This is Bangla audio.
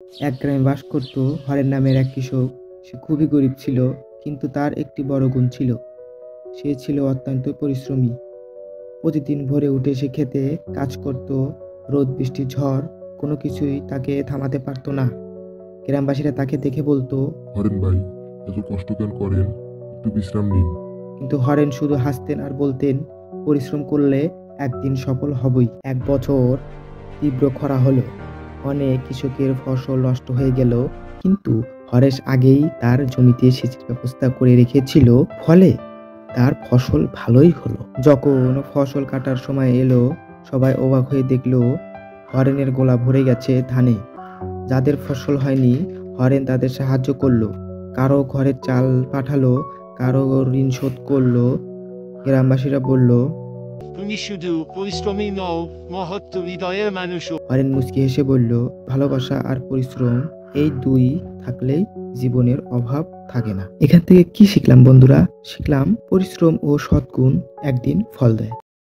এক গ্রামে বাস করত হরেন নামের এক কৃষক। সে খুবই গরিব ছিল, কিন্তু তার একটি বড় গুণ ছিল। সে ছিল অত্যন্ত পরিশ্রমী। প্রতিদিন ভোরে উঠে সে খেতে কাজ করত। রোদ বৃষ্টি ঝড় কোনো কিছুই তাকে থামাতে পারত না। গ্রামবাসীরা তাকে দেখে বলতো, হরেন ভাই, এত কষ্ট কেন করেন? একটু বিশ্রাম নিন। কিন্তু হরেন শুধু হাসতেন আর বলতেন, পরিশ্রম করলে একদিন সফল হবই। এক বছর তীব্র খরা হলো। অনেক কৃষকের ফসল নষ্ট হয়ে গেল, কিন্তু হরেশ আগেই তার জমিতে সেচের ব্যবস্থা করে রেখেছিল, ফলে তার ফসল ভালোই হলো। যখন ফসল কাটার সময় এলো, সবাই অবাক হয়ে দেখলো হরেনের গোলা ভরে গেছে ধানে। যাদের ফসল হয়নি, হরেন তাদের সাহায্য করলো। কারো ঘরের চাল পাঠালো, কারো ঋণ শোধ করলো। গ্রামবাসীরা বলল, তুমি শুধু পরিশ্রমী নও, মহৎ হৃদয়ের মানুষও। হরেন মুচকি হেসে বলল, ভালোবাসা আর পরিশ্রম, এই দুই থাকলেই জীবনের অভাব থাকে না। এখান থেকে কি শিখলাম বন্ধুরা? শিখলাম পরিশ্রম ও সৎগুণ একদিন ফল দেয়।